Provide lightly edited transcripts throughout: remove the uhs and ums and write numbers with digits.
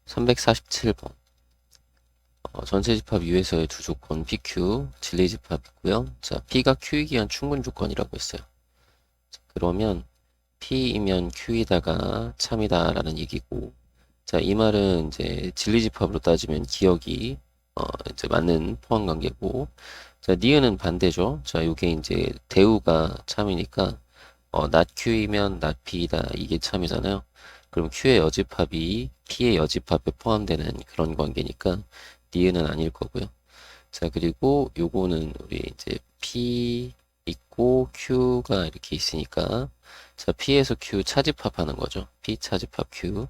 347번. 전체 집합 U에서의 두 조건 PQ, 진리 집합 있고요. 자, P가 Q이기 위한 충분 조건이라고 했어요. 자, 그러면 P이면 Q이다가 참이다라는 얘기고, 자, 이 말은 이제 진리 집합으로 따지면 기억이 이제 맞는 포함 관계고, 자, 니은은 반대죠. 자, 요게 이제 대우가 참이니까 not Q이면 not P이다 이게 참이잖아요. 그럼 Q의 여집합이 P의 여집합에 포함되는 그런 관계니까 니은은 아닐 거고요. 자, 그리고 요거는 우리 이제 P 있고 Q가 이렇게 있으니까 자, P에서 Q 차집합하는 거죠. P 차집합 Q.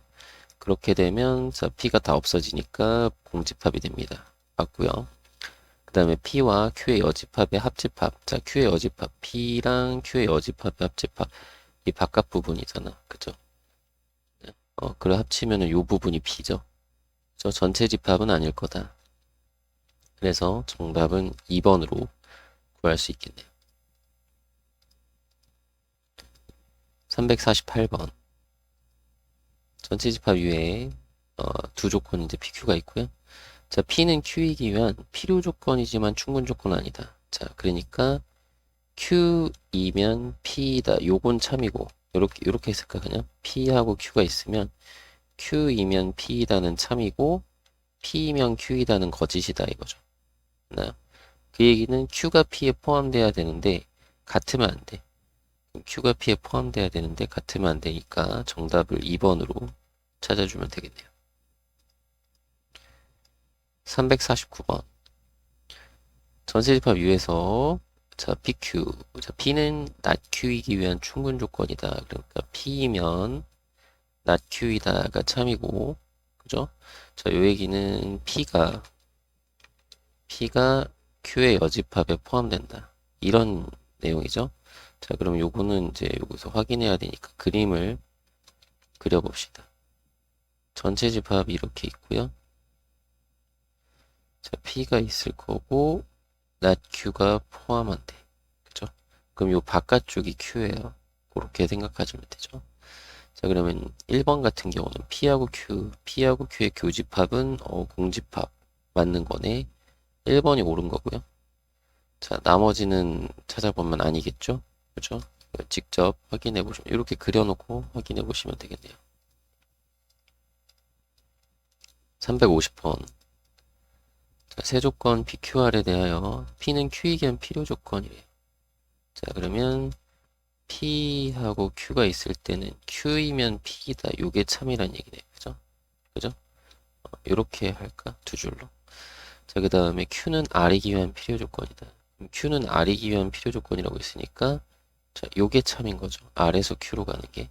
그렇게 되면 자, P가 다 없어지니까 공집합이 됩니다. 맞고요. 그 다음에 P와 Q의 여집합의 합집합. 자, Q의 여집합. P랑 Q의 여집합의 합집합. 이 바깥 부분이잖아. 그죠? 그래 합치면은 요 부분이 P죠. 저 전체 집합은 아닐 거다. 그래서 정답은 2번으로 구할 수 있겠네요. 348번. 전체 집합 위에 두 조건 이제 PQ가 있고요. 자, P는 Q이기 위한 필요 조건이지만 충분 조건은 아니다. 자, 그러니까 Q이면 P다. 요건 참이고 요렇게 했을까 그냥 P하고 Q가 있으면 Q이면 P이다는 참이고 P이면 Q이다는 거짓이다 이거죠. 나요? 그 얘기는 Q가 P에 포함돼야 되는데 같으면 안 돼. Q가 P에 포함돼야 되는데 같으면 안 되니까 정답을 2번으로 찾아주면 되겠네요. 349번. 전세집합 U에서 자, PQ. 자, P는 not Q이기 위한 충분 조건이다. 그러니까 P이면 not Q이다가 참이고, 그죠? 자, 요 얘기는 P가 Q의 여집합에 포함된다. 이런 내용이죠. 자, 그럼 요거는 이제 여기서 확인해야 되니까 그림을 그려봅시다. 전체 집합이 이렇게 있고요. 자, P가 있을 거고, not Q가 포함한대. 그죠? 그럼 요 바깥쪽이 Q예요. 그렇게 생각하시면 되죠. 자, 그러면 1번 같은 경우는 P하고 Q의 교집합은 공집합 맞는 거네. 1번이 옳은 거고요. 자, 나머지는 찾아보면 아니겠죠? 그죠? 직접 확인해 보시면 이렇게 그려놓고 확인해 보시면 되겠네요. 350번. 자, 세 조건 PQR에 대하여 P는 Q이기 위한 필요 조건이래요. 자, 그러면 P하고 Q가 있을 때는 Q이면 P이다. 요게 참이란 얘기네요. 그죠? 그죠? 요렇게 할까? 두 줄로. 자, 그 다음에 Q는 R이기 위한 필요 조건이다. Q는 R이기 위한 필요 조건이라고 했으니까 자, 요게 참인 거죠. R에서 Q로 가는 게.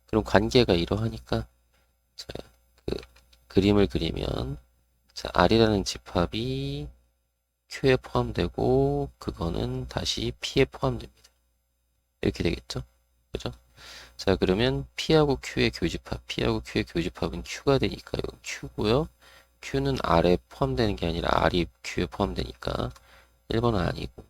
그럼 관계가 이러하니까 자, 그 그림을 그리면 자, R이라는 집합이 Q에 포함되고 그거는 다시 P에 포함됩니다. 이렇게 되겠죠? 그죠? 자, 그러면 P하고 Q의 교집합은 Q가 되니까 이건 Q고요. Q는 R에 포함되는 게 아니라 R이 Q에 포함되니까 1번은 아니고.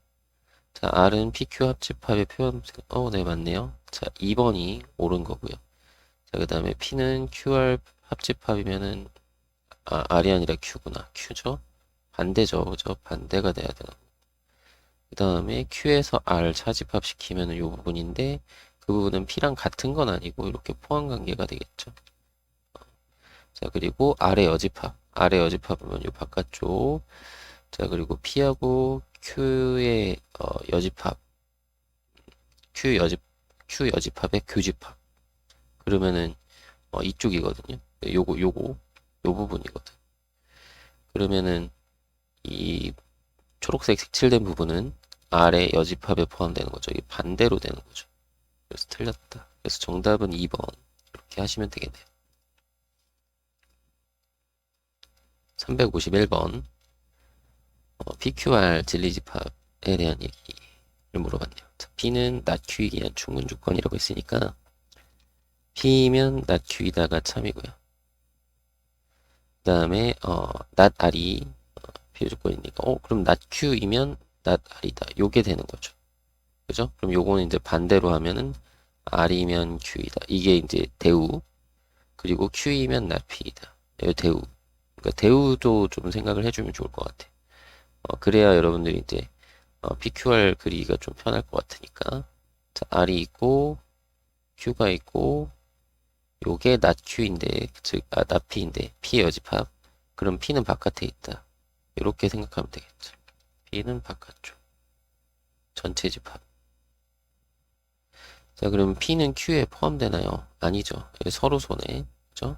자, R은 PQ 합집합의 표현, 네, 맞네요. 자, 2번이 옳은 거고요. 자, 그 다음에 P는 QR 합집합이면은, R이 아니라 Q구나. Q죠? 반대죠. 그죠? 반대가 돼야 되나. 그 다음에 Q에서 R 차집합 시키면은 요 부분인데, 그 부분은 P랑 같은 건 아니고, 이렇게 포함 관계가 되겠죠. 자, 그리고 아래 여집합이면 요 바깥쪽. 자, 그리고 P하고 Q의 여집합. Q 여집, Q 여집합의 교집합. 그러면은, 이쪽이거든요. 요 부분이거든. 그러면은, 이 초록색 색칠된 부분은 아래 여집합에 포함되는 거죠. 이게 반대로 되는 거죠. 그래서 틀렸다. 그래서 정답은 2번. 이렇게 하시면 되겠네요. 351번. PQR 진리집합에 대한 얘기를 물어봤네요. 자, P는 not Q이기 위한 충분 조건이라고 했으니까 P면 not Q이다가 참이고요. 그 다음에 not R이 필요 조건이니까 그럼 not Q이면 not R이다. 요게 되는 거죠. 그죠? 그럼 요거는 이제 반대로 하면은 R이면 Q이다. 이게 이제 대우. 그리고 Q이면 not P이다. 이 대우. 그러니까 대우도 좀 생각을 해주면 좋을 것 같아. 그래야 여러분들이 이제 PQR 그리기가 좀 편할 것 같으니까. 자, R이 있고 Q가 있고 요게 not Q인데 즉 not P인데 P의 여집합. 그럼 P는 바깥에 있다. 이렇게 생각하면 되겠죠. P는 바깥쪽. 전체 집합. 자, 그럼 P는 Q에 포함되나요? 아니죠. 서로 손해. 그죠?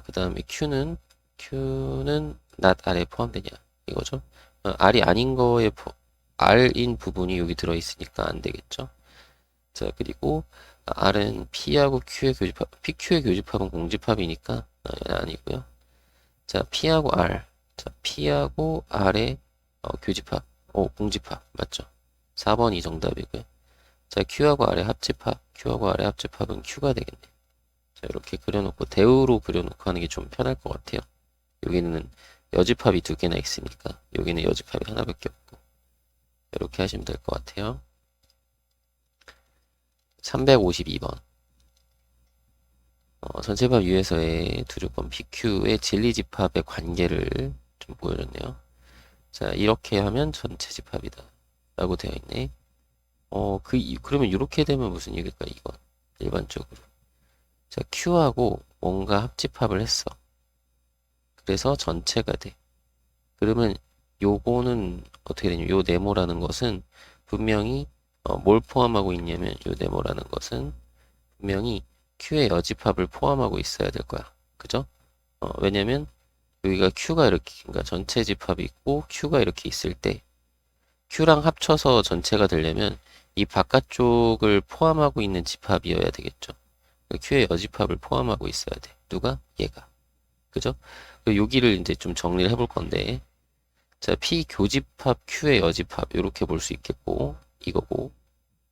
그 다음에 Q는 not R에 포함되냐? 이거죠. R이 아닌 거에 R인 부분이 여기 들어있으니까 안 되겠죠. 자, 그리고 R은 P하고 Q의 교집합, PQ의 교집합은 공집합이니까 아니고요. 자, P하고 R. 자, P하고 R의 교집합. 공집합. 맞죠? 4번이 정답이고요. 자, Q하고 R의 합집합. Q하고 R의 합집합은 Q가 되겠네. 자, 이렇게 그려놓고 대우로 그려놓고 하는 게 좀 편할 것 같아요. 여기는 여집합이 두 개나 있으니까 여기는 여집합이 하나밖에 없고 이렇게 하시면 될 것 같아요. 352번 전체밥 위에서의 두 조건 PQ의 진리집합의 관계를 좀 보여줬네요. 자, 이렇게 하면 전체 집합이다 라고 되어 있네. 그러면 이렇게 되면 무슨 얘기일까 이건 일반적으로. 자, Q하고 뭔가 합집합을 했어. 그래서 전체가 돼. 그러면 요거는 어떻게 되냐면 요 네모라는 것은 분명히 뭘 포함하고 있냐면 요 네모라는 것은 분명히 Q의 여집합을 포함하고 있어야 될 거야. 그죠? 왜냐면 여기가 Q가 이렇게 그러니까 전체 집합이 있고 Q가 이렇게 있을 때 Q랑 합쳐서 전체가 되려면 이 바깥쪽을 포함하고 있는 집합이어야 되겠죠. Q의 여집합을 포함하고 있어야 돼. 누가? 얘가. 그죠? 여기를 이제 좀 정리를 해볼 건데 자, P 교집합 Q의 여집합 이렇게 볼 수 있겠고 이거고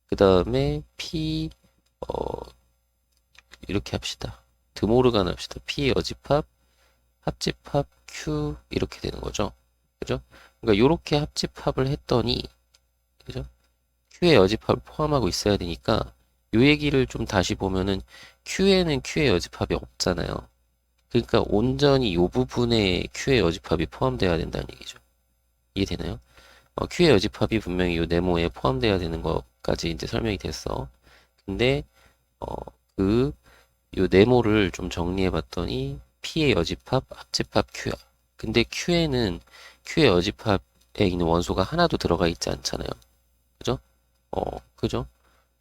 그 다음에 P 이렇게 합시다. 드모르간 합시다. P 여집합 합집합 Q 이렇게 되는 거죠. 그죠? 그러니까 이렇게 합집합을 했더니 그죠? Q의 여집합을 포함하고 있어야 되니까 요 얘기를 좀 다시 보면은 Q에는 Q의 여집합이 없잖아요. 그러니까 온전히 요 부분에 Q의 여집합이 포함되어야 된다는 얘기죠. 이해되나요? Q의 여집합이 분명히 요 네모에 포함되어야 되는 것까지 이제 설명이 됐어. 근데 그 요 네모를 좀 정리해 봤더니 P의 여집합, 합집합 Q야. 근데 Q에는 Q의 여집합에 있는 원소가 하나도 들어가 있지 않잖아요. 그죠? 그죠?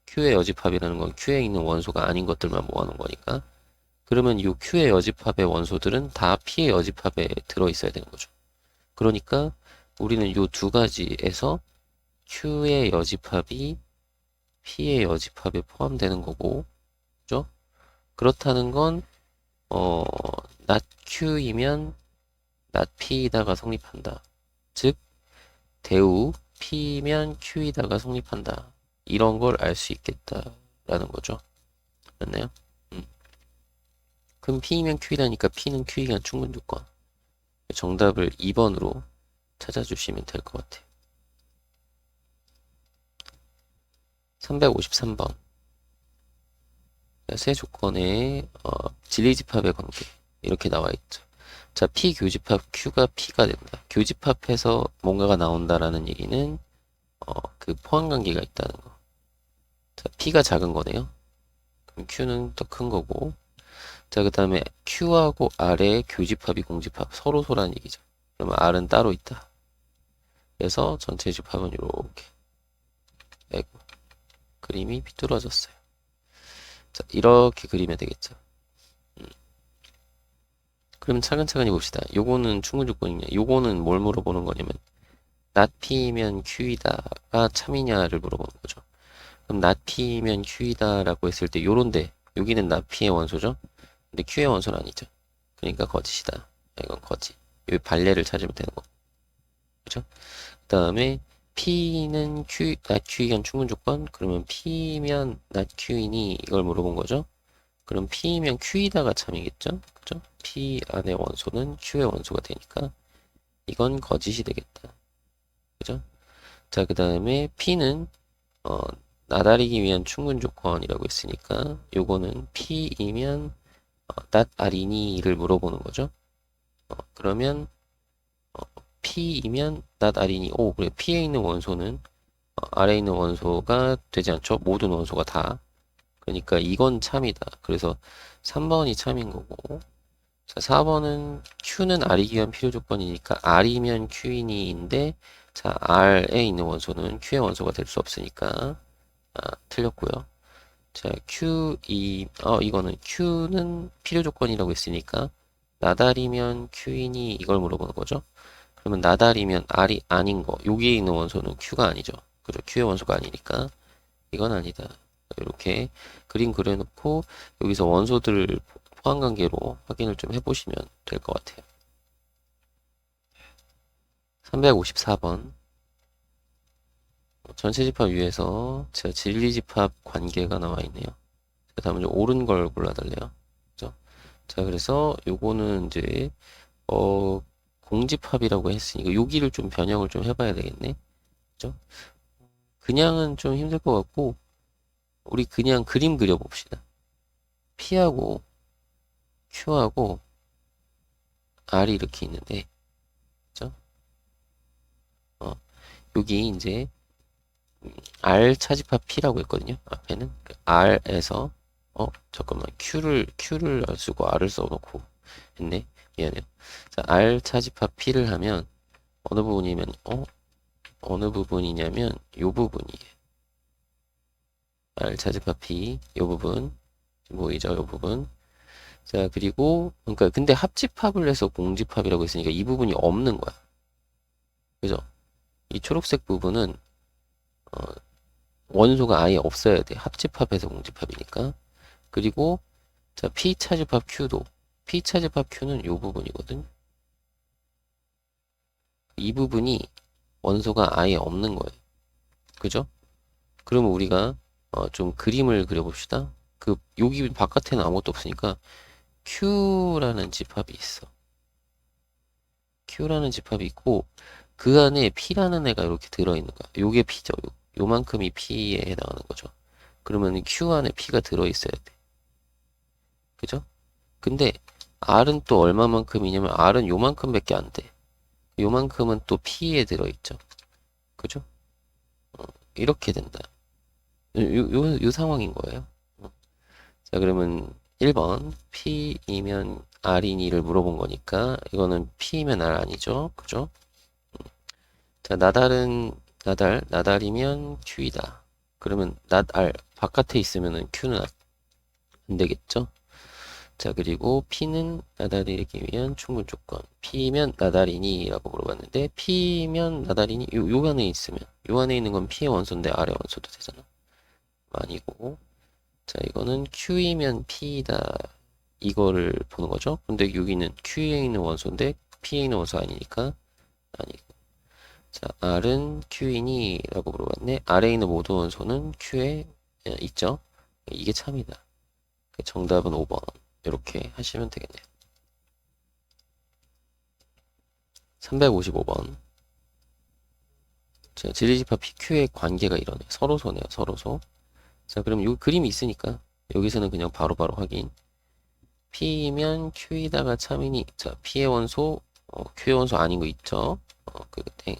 Q의 여집합이라는 건 Q에 있는 원소가 아닌 것들만 모아놓은 거니까. 그러면 이 Q의 여집합의 원소들은 다 P의 여집합에 들어있어야 되는 거죠. 그러니까 우리는 이 두 가지에서 Q의 여집합이 P의 여집합에 포함되는 거고, 그죠? 그렇다는 건, not Q이면 not P이다가 성립한다. 즉, 대우 P면 Q이다가 성립한다. 이런 걸 알 수 있겠다라는 거죠. 맞나요? 그럼 P면 Q이다니까 P는 Q이간 충분 조건. 정답을 2번으로 찾아주시면 될 것 같아요. 353번. 세 조건의 진리집합의 관계 이렇게 나와 있죠. 자, P 교집합 Q가 P가 된다. 교집합해서 뭔가가 나온다라는 얘기는 그 포함 관계가 있다는 거. 자, P가 작은 거네요. 그럼 Q는 더 큰 거고. 자, 그 다음에 Q하고 R의 교집합이 공집합 서로소란 얘기죠. 그러면 R은 따로 있다. 그래서 전체 집합은 이렇게 아이고, 그림이 비뚤어졌어요. 자, 이렇게 그리면 되겠죠. 그럼 차근차근히 봅시다. 요거는 충분 조건이냐? 요거는 뭘 물어보는 거냐면 not P면 Q이다가 참이냐를 물어보는 거죠. 그럼 not P면 Q이다라고 했을 때 요런데 여기는 not P의 원소죠. 근데 Q의 원소는 아니죠. 그러니까 거짓이다. 이건 거짓. 여기 발레를 찾으면 되는 거. 그죠? 그 다음에 P는 Q, not Q이간 충분 조건. 그러면 P면 not Q이니 이걸 물어본 거죠. 그럼 P면 Q이다가 참이겠죠? 그죠? P 안의 원소는 Q의 원소가 되니까 이건 거짓이 되겠다. 그죠? 자, 그 다음에 P는 나다리기 위한 충분 조건이라고 했으니까 요거는 P이면 not 아리니를 물어보는 거죠. 그러면 P이면 not 아리니. 오, 그래. P에 있는 원소는 아래에 있는 원소가 되지 않죠. 모든 원소가 다. 그러니까 이건 참이다. 그래서 3번이 참인 거고. 자, 4번은 Q는 R이 기한 필요 조건이니까 R이면 Q인이인데, 자, R에 있는 원소는 Q의 원소가 될 수 없으니까 틀렸고요. 자, 이거는 Q는 필요 조건이라고 했으니까 나달이면 Q인이 이걸 물어보는 거죠. 그러면 나달이면 R이 아닌 거. 여기에 있는 원소는 Q가 아니죠. 그죠? Q의 원소가 아니니까 이건 아니다. 이렇게 그림 그려놓고 여기서 원소들 포함 관계로 확인을 좀 해보시면 될 것 같아요. 354번. 전체 집합 위에서 제가 진리 집합 관계가 나와 있네요. 자, 다음은 좀 옳은 걸 골라달래요. 그죠? 자, 그래서 요거는 이제 공집합이라고 했으니까 여기를 좀 변형을 좀 해봐야 되겠네. 그죠? 그냥은 좀 힘들 것 같고 우리 그냥 그림 그려봅시다. P하고 Q하고 R이 이렇게 있는데, 그죠? 여기 이제 R 차집합 P라고 했거든요. 앞에는 그 R에서 잠깐만 Q를 안 쓰고 R을 써놓고 했네. 미안해요. 자, R 차집합 P를 하면 어느 부분이냐면 요 부분이에요. R 차집합 P 요 부분 보이죠? 요 부분. 자, 그리고 그러니까 근데 합집합을 해서 공집합이라고 했으니까 이 부분이 없는 거야. 그죠? 이 초록색 부분은 어, 원소가 아예 없어야 돼. 합집합에서 공집합이니까. 그리고 자, P차집합 Q도 P차집합 Q는 이 부분이거든. 이 부분이 원소가 아예 없는 거예요. 그죠? 그러면 우리가 좀 그림을 그려봅시다. 여기 바깥에는 아무것도 없으니까 Q라는 집합이 있어. Q라는 집합이 있고 그 안에 P라는 애가 이렇게 들어있는 거야. 요게 P죠. 요만큼이 P에 해당하는 거죠. 그러면 Q 안에 P가 들어있어야 돼. 그죠? 근데 R은 또 얼마만큼이냐면 R은 요만큼밖에 안 돼. 요만큼은 또 P에 들어있죠. 그죠? 이렇게 된다. 요 상황인 거예요. 자, 그러면 1번 P이면 R이니를 물어본 거니까 이거는 P이면 R 아니죠. 그죠? 자, 나달이면 Q이다. 그러면 낫R 바깥에 있으면은 Q는 안 되겠죠? 자, 그리고 P는 나달이기 위한 충분 조건. P면 나달이니? 라고 물어봤는데, P면 나달이니? 요 안에 있으면, 요 안에 있는 건 P의 원소인데 아래 원소도 되잖아. 아니고. 자, 이거는 Q이면 P이다. 이거를 보는 거죠. 근데 여기는 Q에 있는 원소인데, P에 있는 원소 아니니까, 아니고. 자, R은 Q이니? 라고 물어봤네. 아래에 있는 모든 원소는 Q에 있죠. 이게 참이다. 정답은 5번. 이렇게 하시면 되겠네요. 355번. 자, 진리집합 PQ의 관계가 이러네요. 서로소네요. 서로소. 자, 그럼 요 그림이 있으니까 여기서는 그냥 바로바로 확인. P면 Q이다가 참이니. 자, P의 원소, Q의 원소 아닌 거 있죠? 땡.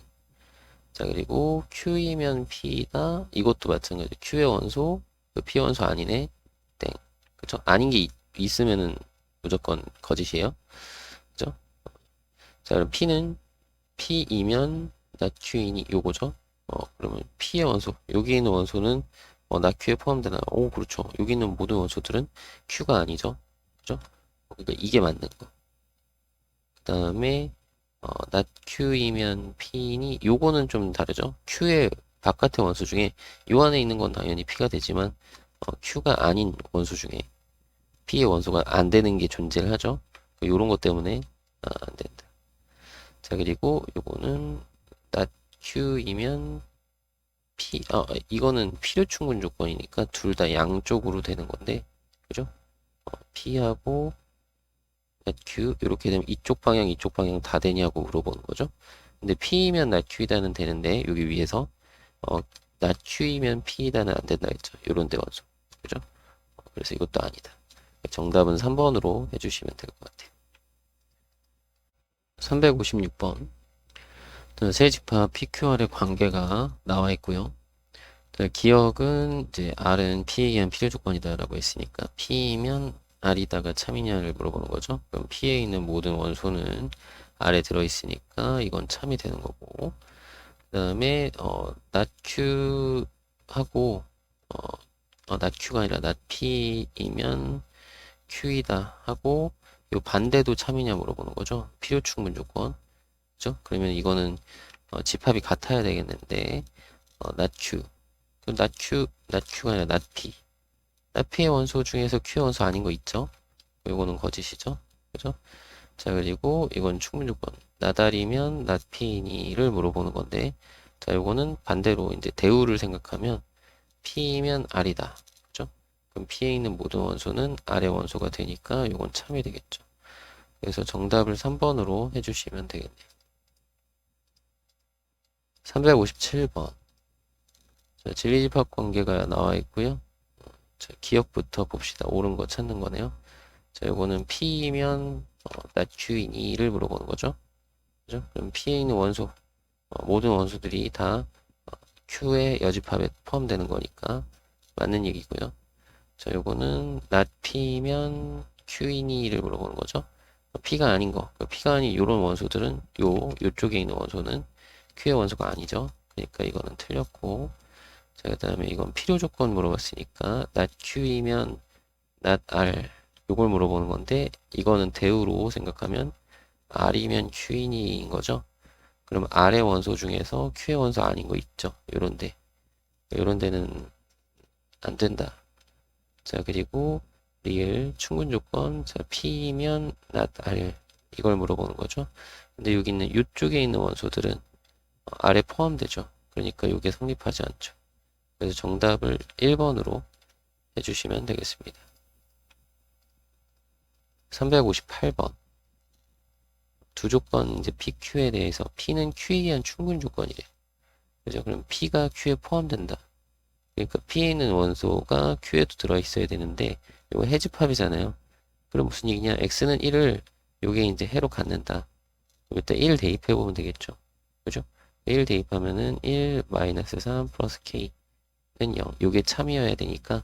자, 그리고 Q이면 P다. 이것도 마찬가지. Q의 원소, P의 원소 아니네. 땡. 그쵸? 아닌 게 있으면은 무조건 거짓이에요. 그죠? 자, 그럼 P이면 not Q이니 요거죠? 그러면 P의 원소, 여기 있는 원소는 not Q에 포함되나요? 오, 그렇죠. 여기 있는 모든 원소들은 Q가 아니죠. 그죠? 그러니까 이게 맞는 거. 그 다음에 not Q이면 P니 요거는 좀 다르죠. Q의 바깥의 원소 중에 요 안에 있는 건 당연히 P가 되지만 Q가 아닌 원소 중에 P의 원소가 안 되는 게 존재를 하죠. 요런 것 때문에 안 된다. 자, 그리고 요거는 not Q이면 이거는 필요 충분 조건이니까 둘 다 양쪽으로 되는 건데, 그죠? P하고 not Q 이렇게 되면 이쪽 방향 다 되냐고 물어보는 거죠. 근데 P이면 not Q이다는 되는데 여기 위에서 not Q이면 P이다는 안 된다 했죠. 요런 데 원소, 그죠? 그래서 이것도 아니다. 정답은 3번으로 해주시면 될 것 같아요. 356번. 세 집합 PQR의 관계가 나와 있고요. 기억은 이제 R은 P에 의한 필요 조건이다라고 했으니까 P면 R이다가 참이냐를 물어보는 거죠. 그럼 P에 있는 모든 원소는 R에 들어있으니까 이건 참이 되는 거고, 그 다음에 not Q 하고 not Q가 아니라 not P이면 Q이다 하고, 요 반대도 참이냐 물어보는 거죠. 필요 충분 조건. 그죠? 그러면 이거는 집합이 같아야 되겠는데 not Q. 그럼 not Q가 아니라 not P. not P의 원소 중에서 Q의 원소 아닌 거 있죠? 요거는 거짓이죠? 그죠? 자, 그리고 이건 충분 조건. 나달이면 not P니를 물어보는 건데, 자, 요거는 반대로 이제 대우를 생각하면 P면 R이다. 그죠? 그럼 P에 있는 모든 원소는 R의 원소가 되니까 요건 참이 되겠죠. 그래서 정답을 3번으로 해주시면 되겠네요. 357번. 자, 진리집합 관계가 나와 있고요. 자, 기억부터 봅시다. 옳은 거 찾는 거네요. 자, 요거는 P면 not Q이니를 물어보는 거죠. 그죠? 그럼 P에 있는 원소, 모든 원소들이 다 Q의 여집합에 포함되는 거니까 맞는 얘기고요. 자, 요거는 not P면 Q이니를 물어보는 거죠. P가 아닌 거, P가 아닌 요런 원소들은 요쪽에 있는 원소는 Q의 원소가 아니죠. 그러니까 이거는 틀렸고, 자, 그 다음에 이건 필요 조건 물어봤으니까 not Q이면 not R 요걸 물어보는 건데, 이거는 대우로 생각하면 R이면 Q인인 거죠. 그럼 R의 원소 중에서 Q의 원소 아닌 거 있죠. 요런 데는 안 된다. 자, 그리고 리을 충분 조건. 자, P면 not R 이걸 물어보는 거죠. 근데 여기 있는 이쪽에 있는 원소들은 R에 포함되죠. 그러니까 이게 성립하지 않죠. 그래서 정답을 1번으로 해주시면 되겠습니다. 358번. 두 조건 이제 PQ에 대해서 P는 Q에 의한 충분 조건이래. 그죠? 그럼 P가 Q에 포함된다. 그러니까 P에 있는 원소가 Q에도 들어있어야 되는데 이거 해집합이잖아요. 그럼 무슨 얘기냐? X는 1을 요게 이제 해로 갖는다. 일단 1 대입해 보면 되겠죠. 그죠? 1 대입하면은 1 마이너스 3 플러스 K는 0. 요게 참이어야 되니까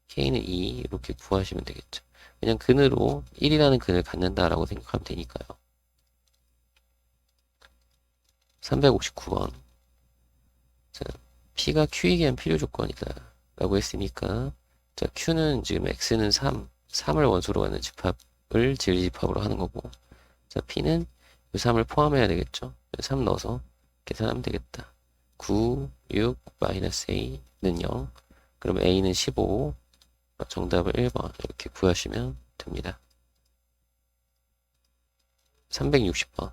K는 2 이렇게 구하시면 되겠죠. 그냥 근으로 1이라는 근을 갖는다라고 생각하면 되니까요. 359번. 자, P가 Q이기 위한 필요 조건이다. 라고 했으니까, 자, Q는 지금 X는 3을 원소로 하는 집합을 진리집합으로 하는 거고, 자, P는 이 3을 포함해야 되겠죠. 3 넣어서 계산하면 되겠다. 9, 6, 마이너스 A는 0. 그럼 A는 15. 정답을 1번 이렇게 구하시면 됩니다. 360번.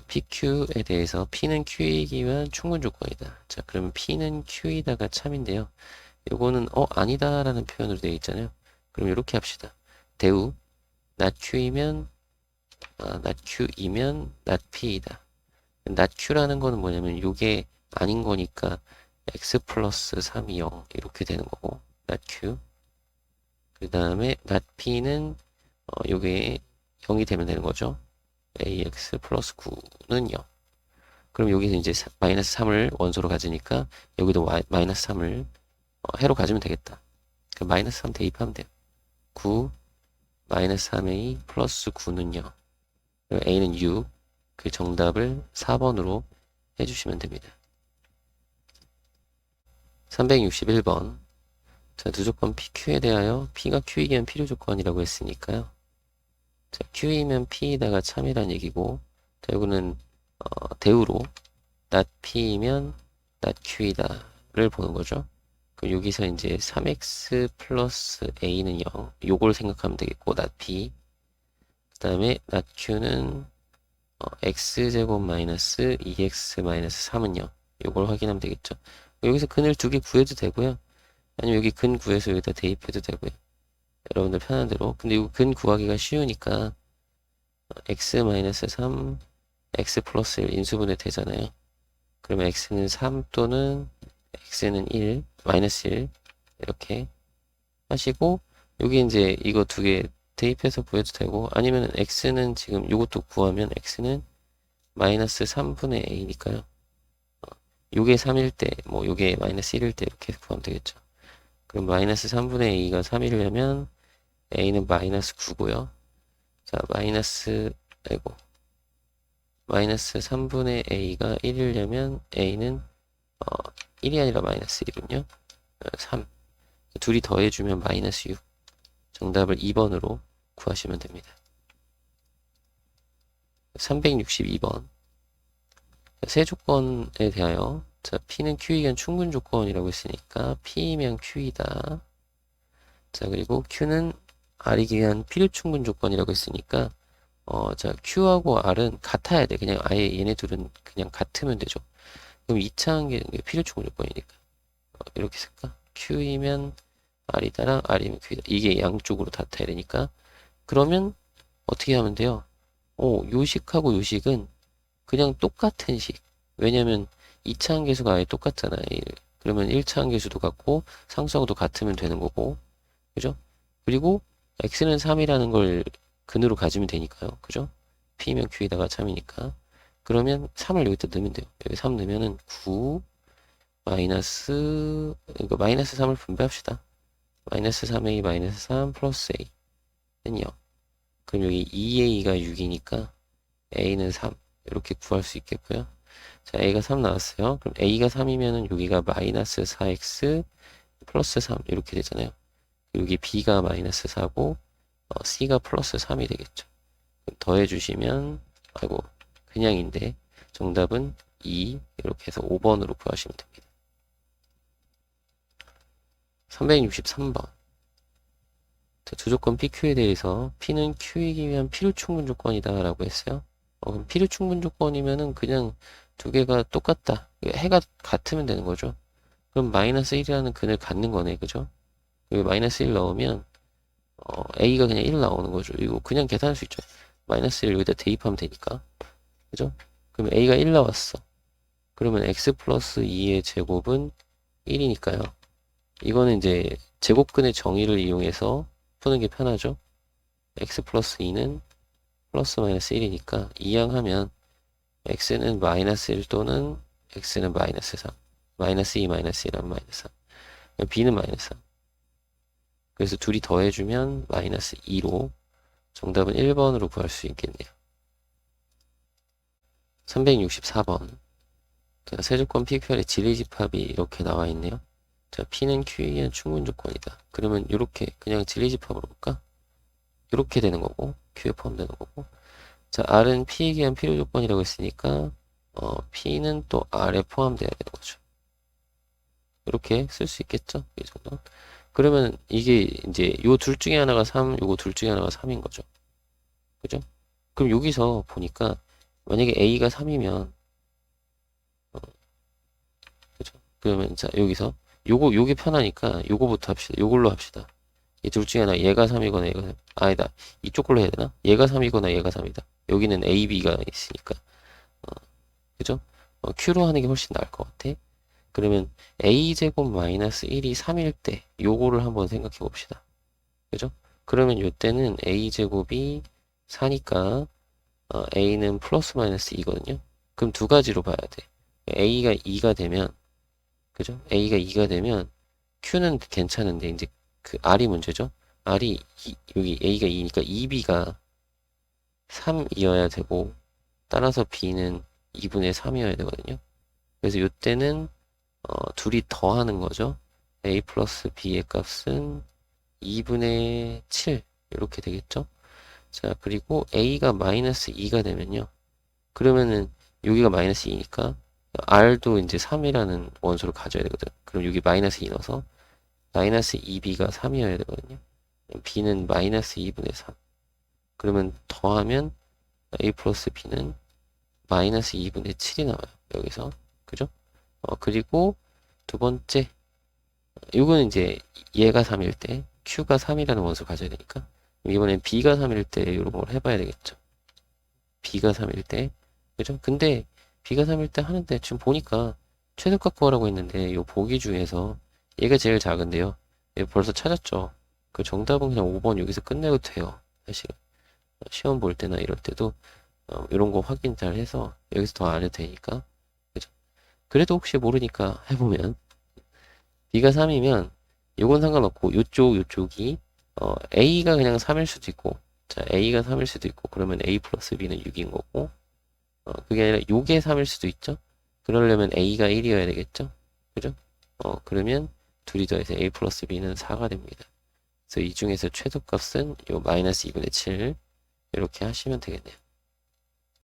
PQ에 대해서 P는 Q이기 위한 충분 조건이다. 자, 그러면 P는 Q이다가 참인데요. 요거는 아니다 라는 표현으로 되어 있잖아요. 그럼 이렇게 합시다. 대우 not Q이면 not P이다. not Q라는 거는 뭐냐면 요게 아닌 거니까 X 플러스 3이 0 이렇게 되는 거고 not Q. 그 다음에 not P는 요게 0이 되면 되는 거죠. AX 플러스 9는 0. 그럼 여기서 이제 마이너스 3을 원소로 가지니까 여기도 마이너스 3을 해로 가지면 되겠다. 그럼 마이너스 3 대입하면 돼요. 9 마이너스 3A 플러스 9는 0. A는 6. 그 정답을 4번으로 해주시면 됩니다. 361번. 자, 두 조건 PQ에 대하여 P가 Q이기 위한 필요 조건이라고 했으니까요. 자, Q이면 P에다가 참이란 얘기고, 자, 이거는 대우로 not P이면 not Q이다를 보는 거죠. 그럼 여기서 이제 3x 플러스 a는 0 요걸 생각하면 되겠고 not P. 그 다음에 not Q는 x제곱 마이너스 2x 마이너스 3은 0 요걸 확인하면 되겠죠. 여기서 근을 두 개 구해도 되고요. 아니면 여기 근 구해서 여기다 대입해도 되고요. 여러분들 편한 대로. 근데 이거 근 구하기가 쉬우니까 x 마이너스 3 x 플러스 1 인수분해 되잖아요. 그러면 x는 3 또는 x는 1 마이너스 1 이렇게 하시고 여기 이제 이거 두 개 대입해서 구해도 되고, 아니면 x는 지금 요것도 구하면 x는 마이너스 3분의 a니까요. 요게 3일 때, 뭐 요게 마이너스 1일 때 이렇게 구하면 되겠죠. 그럼 마이너스 3분의 a가 3이려면 a는 마이너스 9고요. 자, 아이고, 마이너스 3분의 a가 1이려면 a는 1이 아니라 마이너스 1은요? 3. 둘이 더해주면 마이너스 6. 정답을 2번으로 구하시면 됩니다. 362번. 세 조건에 대하여, 자, P는 Q이면 충분 조건이라고 했으니까 P이면 Q이다. 자, 그리고 Q는 R이기 위한 필요 충분 조건이라고 했으니까 자, Q하고 R은 같아야 돼. 그냥 아예 얘네 둘은 그냥 같으면 되죠. 그럼 2차한 게 필요 충분 조건이니까 이렇게 쓸까? Q이면 R이다랑 R이면 Q이다. 이게 양쪽으로 같아야 되니까. 그러면 어떻게 하면 돼요? 요식하고 요식은 그냥 똑같은 식. 왜냐면 2차 함계수가 아예 똑같잖아. 그러면 1차 함계수도 같고 상수하고도 같으면 되는 거고. 그죠? 그리고 x는 3이라는 걸 근으로 가지면 되니까요. 그죠? p면 q에다가 3이니까. 그러면 3을 여기다 넣으면 돼요. 여기 3 넣으면은 9 마이너스 이거 마이너스 3을 분배합시다. 마이너스 3a 마이너스 3 플러스 a는 0. 그럼 여기 2a가 6이니까 a는 3 이렇게 구할 수 있겠고요. 자, a가 3 나왔어요. 그럼 a가 3이면은 여기가 마이너스 4x 플러스 3 이렇게 되잖아요. 여기 b가 마이너스 4고 c가 플러스 3이 되겠죠. 더해주시면 아이고 그냥인데 정답은 2 이렇게 해서 5번으로 구하시면 됩니다. 363번. 자, 두 조건 PQ에 대해서 P는 Q이기 위한 필요 충분 조건이다 라고 했어요. 그럼 필요 충분 조건이면은 그냥 두 개가 똑같다. 해가 같으면 되는 거죠. 그럼 마이너스 1이라는 근을 갖는 거네. 그죠? 여기 마이너스 1 넣으면 A가 그냥 1 나오는 거죠. 이거 그냥 계산할 수 있죠. 마이너스 1 여기다 대입하면 되니까. 그죠? 그럼 A가 1 나왔어. 그러면 X 플러스 2의 제곱은 1이니까요. 이거는 이제 제곱근의 정의를 이용해서 푸는 게 편하죠. X 플러스 2는 플러스 마이너스 1이니까 이항하면 X는 마이너스 1 또는 X는 마이너스 3. 마이너스 2 마이너스 1 하면 마이너스 3. B는 마이너스 3. 그래서 둘이 더해주면 마이너스 2로 정답은 1번으로 구할 수 있겠네요. 364번. 자, 세조건 PQR의 진리집합이 이렇게 나와 있네요. 자, P는 Q에 의한 충분 조건이다. 그러면 이렇게 그냥 진리집합으로 볼까? 이렇게 되는 거고 Q에 포함되는 거고. 자, R은 P에 의한 필요 조건이라고 했으니까 P는 또 R에 포함되어야 되는 거죠. 이렇게 쓸 수 있겠죠? 이 정도. 그러면 이게 이제 요 둘 중에 하나가 3, 요거 둘 중에 하나가 3인 거죠. 그죠? 그럼 여기서 보니까 만약에 A가 3이면 그죠? 그러면 자, 여기서 요게 편하니까 요거부터 합시다. 요걸로 합시다. 이 둘 중에 하나 얘가 3이거나 얘가 3. 아니다. 이쪽 걸로 해야 되나? 얘가 3이거나 얘가 3이다. 여기는 A, B가 있으니까. 그죠? Q로 하는 게 훨씬 나을 것 같아. 그러면 A제곱 마이너스 1이 3일 때 요거를 한번 생각해 봅시다. 그죠? 그러면 요때는 A제곱이 4니까 A는 플러스 마이너스 2거든요. 그럼 두 가지로 봐야 돼. A가 2가 되면 그죠? A가 2가 되면 Q는 괜찮은데 이제 그 R이 문제죠. R이 여기 A가 2니까 2B가 3이어야 되고 따라서 B는 2분의 3이어야 되거든요. 그래서 이때는 둘이 더하는 거죠. A 플러스 B의 값은 2분의 7 이렇게 되겠죠. 자, 그리고 A가 마이너스 2가 되면요. 그러면은 여기가 마이너스 2니까 R도 이제 3이라는 원소를 가져야 되거든. 그럼 여기 마이너스 2 넣어서 마이너스 2B가 3이어야 되거든요. B는 마이너스 2분의 3. 그러면 더하면 A 플러스 B는 마이너스 2분의 7이 나와요. 여기서. 그죠? 그리고 두 번째. 이거는 이제 얘가 3일 때 Q가 3이라는 원소 가져야 되니까 이번엔 B가 3일 때 이런 걸 해봐야 되겠죠. B가 3일 때. 그죠? 근데 B가 3일 때 하는데 지금 보니까 최소값 구하라고 했는데 이 보기 중에서 얘가 제일 작은데요. 얘 벌써 찾았죠. 그 정답은 그냥 5번 여기서 끝내도 돼요. 사실은. 시험 볼 때나 이럴 때도 이런 거 확인 잘 해서 여기서 더 안 해도 되니까. 그죠? 그래도 혹시 모르니까 해보면 B가 3이면 요건 상관없고 요쪽이 A가 그냥 3일 수도 있고 자 A가 3일 수도 있고 그러면 A 플러스 B는 6인 거고 그게 아니라 요게 3일 수도 있죠. 그러려면 A가 1이어야 되겠죠. 그죠? 그러면 둘이 더해서 A 플러스 B는 4가 됩니다. 그래서 이 중에서 최소값은 요 마이너스 2분의 7 이렇게 하시면 되겠네요.